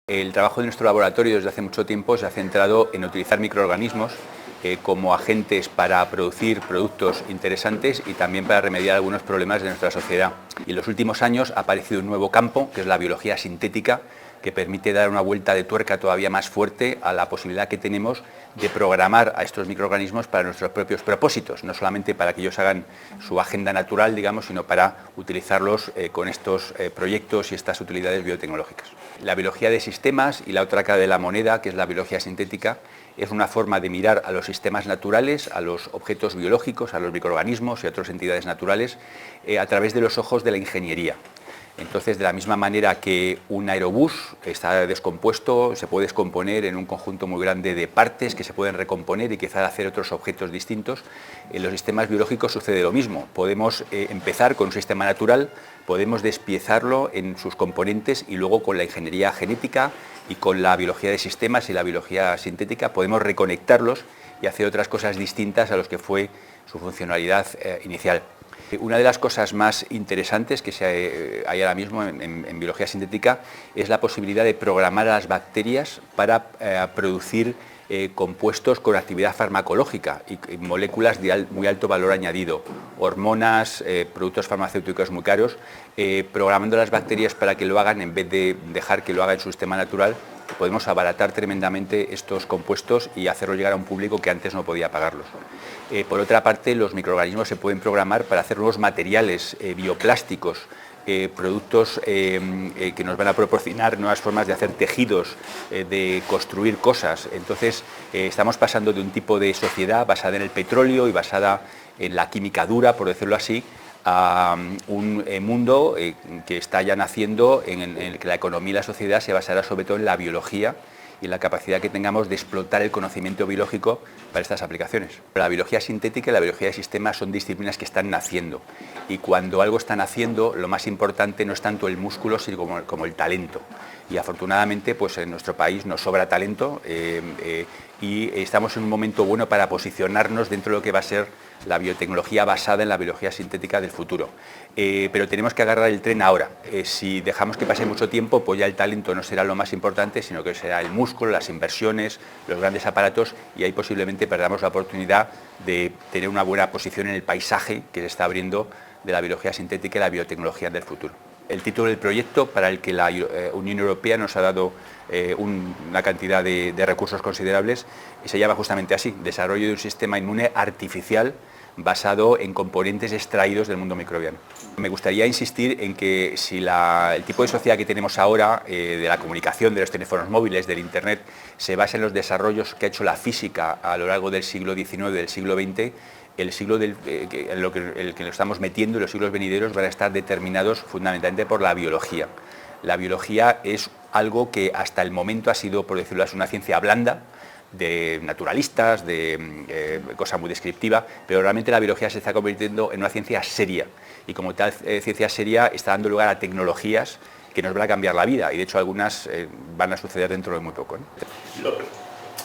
El trabajo de nuestro laboratorio desde hace mucho tiempo se ha centrado en utilizar microorganismos como agentes para producir productos interesantes y también para remediar algunos problemas de nuestra sociedad. Y en los últimos años ha aparecido un nuevo campo, que es la biología sintética, que permite dar una vuelta de tuerca todavía más fuerte a la posibilidad que tenemos de programar a estos microorganismos para nuestros propios propósitos, no solamente para que ellos hagan su agenda natural, digamos, sino para utilizarlos con estos proyectos y estas utilidades biotecnológicas. La biología de sistemas y la otra cara de la moneda, que es la biología sintética, es una forma de mirar a los sistemas naturales, a los objetos biológicos, a los microorganismos y a otras entidades naturales a través de los ojos de la ingeniería. Entonces, de la misma manera que un aerobús está descompuesto, se puede descomponer en un conjunto muy grande de partes que se pueden recomponer y quizás hacer otros objetos distintos, en los sistemas biológicos sucede lo mismo. Podemos empezar con un sistema natural, podemos despiezarlo en sus componentes y luego con la ingeniería genética y con la biología de sistemas y la biología sintética podemos reconectarlos y hacer otras cosas distintas a los que fue su funcionalidad inicial. Una de las cosas más interesantes que hay ahora mismo en biología sintética es la posibilidad de programar a las bacterias para producir compuestos con actividad farmacológica y moléculas de muy alto valor añadido, hormonas, productos farmacéuticos muy caros, programando a las bacterias para que lo hagan en vez de dejar que lo haga en su sistema natural. Podemos abaratar tremendamente estos compuestos y hacerlos llegar a un público que antes no podía pagarlos. Por otra parte, los microorganismos se pueden programar para hacer nuevos materiales bioplásticos, productos que nos van a proporcionar nuevas formas de hacer tejidos, de construir cosas. Entonces, estamos pasando de un tipo de sociedad basada en el petróleo y basada en la química dura, por decirlo así, a un mundo que está ya naciendo en el que la economía y la sociedad se basará sobre todo en la biología y en la capacidad que tengamos de explotar el conocimiento biológico para estas aplicaciones. La biología sintética y la biología de sistemas son disciplinas que están naciendo y cuando algo está naciendo lo más importante no es tanto el músculo sino como el talento. Y afortunadamente pues en nuestro país nos sobra talento y estamos en un momento bueno para posicionarnos dentro de lo que va a ser la biotecnología basada en la biología sintética del futuro. Pero tenemos que agarrar el tren ahora. Si dejamos que pase mucho tiempo, pues ya el talento no será lo más importante, sino que será el músculo, las inversiones, los grandes aparatos, y ahí posiblemente perdamos la oportunidad de tener una buena posición en el paisaje que se está abriendo de la biología sintética y la biotecnología del futuro. El título del proyecto, para el que la Unión Europea nos ha dado una cantidad de recursos considerables, se llama justamente así: Desarrollo de un sistema inmune artificial basado en componentes extraídos del mundo microbiano. Me gustaría insistir en que si el tipo de sociedad que tenemos ahora, de la comunicación, de los teléfonos móviles, del Internet, se basa en los desarrollos que ha hecho la física a lo largo del siglo XIX, del siglo XX, el siglo el que nos estamos metiendo y los siglos venideros van a estar determinados fundamentalmente por la biología. La biología es algo que hasta el momento ha sido, por decirlo así, una ciencia blanda, de naturalistas, de cosa muy descriptiva, pero realmente la biología se está convirtiendo en una ciencia seria y como tal ciencia seria está dando lugar a tecnologías que nos van a cambiar la vida y de hecho algunas van a suceder dentro de muy poco, ¿no?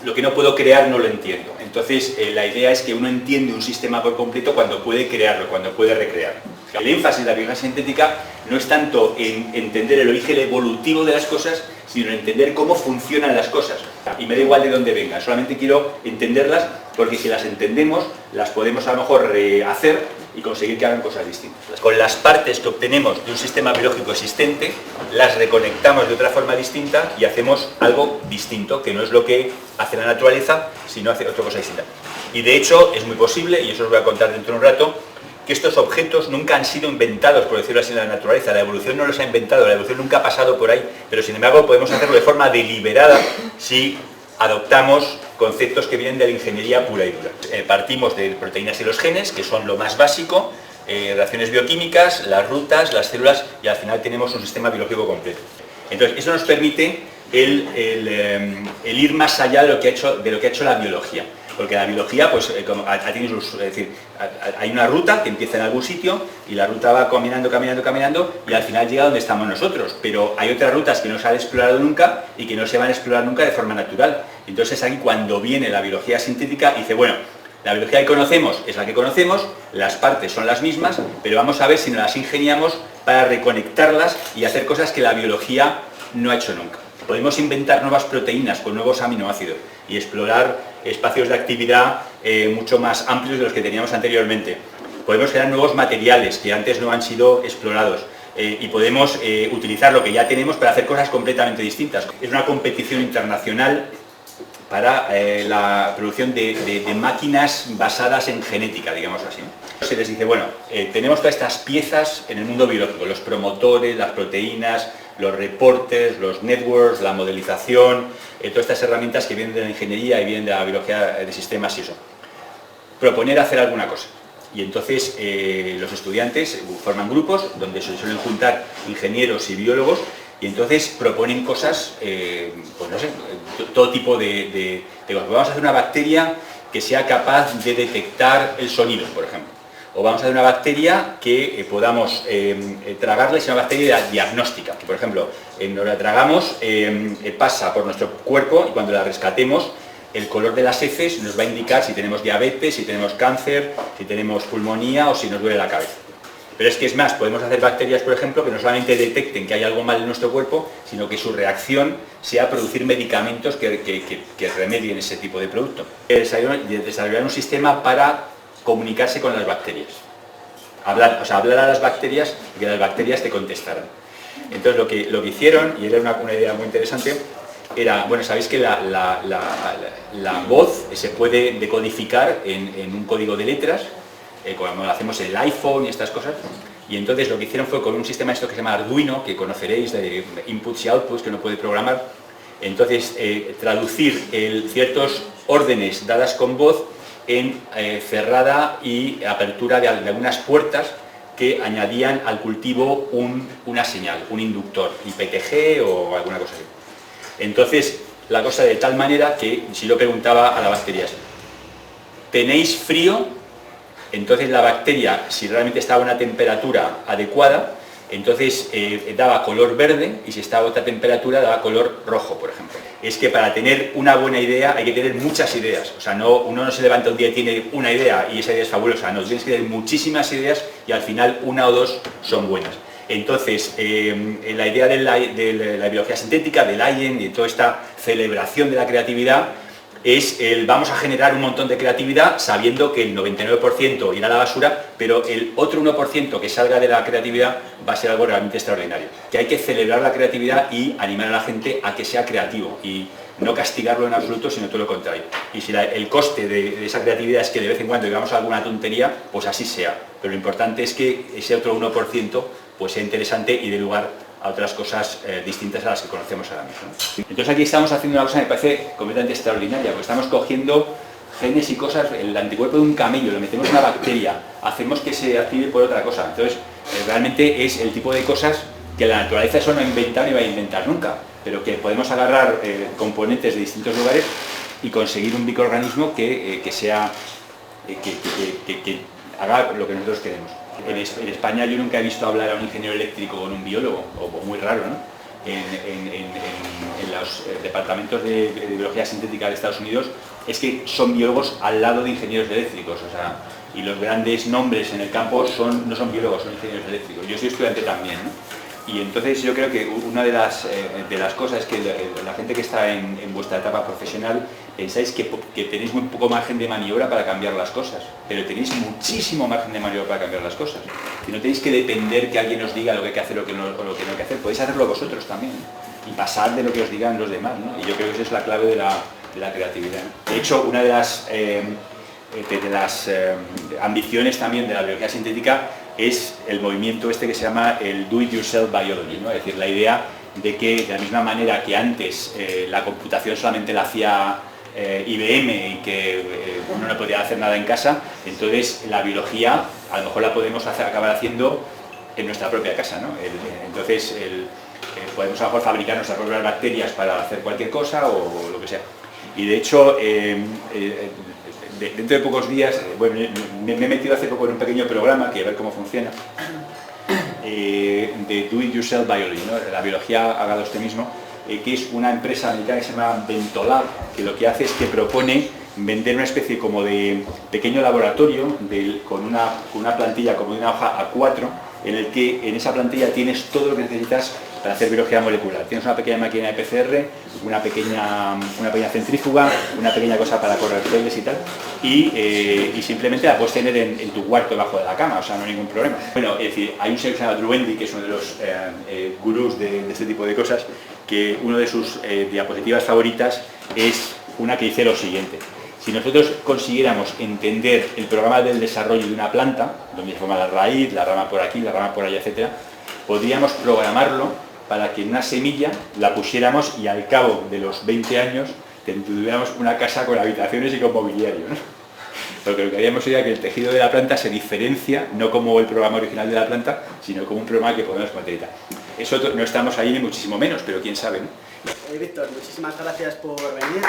Lo que no puedo crear no lo entiendo. Entonces, la idea es que uno entiende un sistema por completo cuando puede crearlo, cuando puede recrearlo. El énfasis de la biología sintética no es tanto en entender el origen evolutivo de las cosas, sino en entender cómo funcionan las cosas. Y me da igual de dónde vengan, solamente quiero entenderlas porque si las entendemos, las podemos a lo mejor rehacer y conseguir que hagan cosas distintas. Con las partes que obtenemos de un sistema biológico existente, las reconectamos de otra forma distinta y hacemos algo distinto, que no es lo que hace la naturaleza, sino hace otra cosa distinta. Y de hecho es muy posible, y eso os voy a contar dentro de un rato, que estos objetos nunca han sido inventados, por decirlo así, en la naturaleza. La evolución no los ha inventado, la evolución nunca ha pasado por ahí, pero sin embargo podemos hacerlo de forma deliberada si adoptamos conceptos que vienen de la ingeniería pura y dura. Partimos de proteínas y los genes, que son lo más básico, reacciones bioquímicas, las rutas, las células, y al final tenemos un sistema biológico completo. Entonces, eso nos permite el ir más allá de lo que ha hecho la biología. Porque la biología, pues, es decir, hay una ruta que empieza en algún sitio y la ruta va caminando y al final llega donde estamos nosotros. Pero hay otras rutas que no se han explorado nunca y que no se van a explorar nunca de forma natural. Entonces aquí cuando viene la biología sintética dice, bueno, la biología que conocemos es la que conocemos, las partes son las mismas, pero vamos a ver si nos las ingeniamos para reconectarlas y hacer cosas que la biología no ha hecho nunca. Podemos inventar nuevas proteínas con nuevos aminoácidos y explorar espacios de actividad mucho más amplios de los que teníamos anteriormente. Podemos crear nuevos materiales que antes no han sido explorados. Y podemos utilizar lo que ya tenemos para hacer cosas completamente distintas. Es una competición internacional para la producción de máquinas basadas en genética, digamos así. Se les dice, bueno, tenemos todas estas piezas en el mundo biológico, los promotores, las proteínas, los reportes, los networks, la modelización, todas estas herramientas que vienen de la ingeniería y vienen de la biología de sistemas y eso. Proponer hacer alguna cosa. Y entonces los estudiantes forman grupos donde se suelen juntar ingenieros y biólogos y entonces proponen cosas, pues no sé, todo tipo de cosas. Vamos a hacer una bacteria que sea capaz de detectar el sonido, por ejemplo. O vamos a hacer una bacteria que podamos tragarla, es una bacteria diagnóstica, que por ejemplo, nos la tragamos, pasa por nuestro cuerpo y cuando la rescatemos, el color de las heces nos va a indicar si tenemos diabetes, si tenemos cáncer, si tenemos pulmonía o si nos duele la cabeza. Pero es que es más, podemos hacer bacterias, por ejemplo, que no solamente detecten que hay algo mal en nuestro cuerpo, sino que su reacción sea producir medicamentos que remedien ese tipo de producto. Desarrollar un sistema para comunicarse con las bacterias. Hablar a las bacterias y que las bacterias te contestaran. Entonces lo que hicieron, y era una idea muy interesante, era, bueno, sabéis que la voz se puede decodificar en un código de letras, como lo hacemos en el iPhone y estas cosas, y entonces lo que hicieron fue con un sistema esto que se llama Arduino, que conoceréis, de inputs y outputs, que uno puede programar, entonces traducir ciertos órdenes dadas con voz en cerrada y apertura de algunas puertas que añadían al cultivo una señal, un inductor, IPTG o alguna cosa así. Entonces, la cosa de tal manera que, si yo preguntaba a la bacteria, ¿tenéis frío? Entonces la bacteria, si realmente estaba a una temperatura adecuada, entonces daba color verde, y si estaba a otra temperatura daba color rojo, por ejemplo. Es que para tener una buena idea hay que tener muchas ideas. O sea, uno no se levanta un día y tiene una idea y esa idea es fabulosa. No, tienes que tener muchísimas ideas y al final una o dos son buenas. Entonces, la idea de la biología sintética, del IEN, de toda esta celebración de la creatividad, es vamos a generar un montón de creatividad sabiendo que el 99% irá a la basura, pero el otro 1% que salga de la creatividad va a ser algo realmente extraordinario. Que hay que celebrar la creatividad y animar a la gente a que sea creativo y no castigarlo en absoluto, sino todo lo contrario. Y si el coste de esa creatividad es que de vez en cuando digamos alguna tontería, pues así sea. Pero lo importante es que ese otro 1% pues sea interesante y dé lugar a otras cosas distintas a las que conocemos ahora mismo. Entonces aquí estamos haciendo una cosa que me parece completamente extraordinaria, porque estamos cogiendo genes y cosas, el anticuerpo de un camello, lo metemos en una bacteria, hacemos que se active por otra cosa. Entonces realmente es el tipo de cosas que la naturaleza eso no ha inventado ni va a inventar nunca, pero que podemos agarrar componentes de distintos lugares y conseguir un microorganismo que haga lo que nosotros queremos. En España yo nunca he visto hablar a un ingeniero eléctrico con un biólogo, o muy raro, ¿no? En los departamentos de biología sintética de Estados Unidos es que son biólogos al lado de ingenieros eléctricos, o sea, y los grandes nombres en el campo no son biólogos, son ingenieros eléctricos. Yo soy estudiante también, ¿no? Y entonces yo creo que una de las cosas es que la gente que está en vuestra etapa profesional pensáis que tenéis muy poco margen de maniobra para cambiar las cosas, pero tenéis muchísimo margen de maniobra para cambiar las cosas. Y no tenéis que depender que alguien os diga lo que hay que hacer o lo que no hay que hacer, podéis hacerlo vosotros también, ¿no? Y pasar de lo que os digan los demás, ¿no? Y yo creo que esa es la clave de la creatividad, ¿no? De hecho, una de las ambiciones también de la biología sintética es el movimiento este que se llama el do-it-yourself biology, ¿no? Es decir, la idea de que de la misma manera que antes la computación solamente la hacía IBM y que uno no podía hacer nada en casa, entonces la biología a lo mejor la podemos acabar haciendo en nuestra propia casa, ¿no? Entonces podemos a lo mejor fabricar nuestras propias bacterias para hacer cualquier cosa o lo que sea. Y de hecho, dentro de pocos días, bueno, me he metido hace poco en un pequeño programa que a ver cómo funciona, de Do It Yourself Biology, ¿no? La biología hágalo usted mismo, que es una empresa americana que se llama Ventolab, que lo que hace es que propone vender una especie como de pequeño laboratorio con una plantilla como de una hoja A4, en el que en esa plantilla tienes todo lo que necesitas para hacer biología molecular. Tienes una pequeña máquina de PCR, una pequeña centrífuga, una pequeña cosa para correr geles y tal, y simplemente la puedes tener en tu cuarto debajo de la cama, o sea, no hay ningún problema. Bueno, es decir, hay un señor que se llama Drew Endy, que es uno de los gurús de este tipo de cosas, que una de sus diapositivas favoritas es una que dice lo siguiente: si nosotros consiguiéramos entender el programa del desarrollo de una planta, donde se forma la raíz, la rama por aquí, la rama por allá, etcétera, podríamos programarlo para que una semilla la pusiéramos y al cabo de los 20 años tuviéramos una casa con habitaciones y con mobiliario, ¿no? Porque lo que haríamos sería que el tejido de la planta se diferencia, no como el programa original de la planta, sino como un programa que podemos meter. Eso no estamos ahí ni muchísimo menos, pero quién sabe, ¿no? Víctor, muchísimas gracias por venir.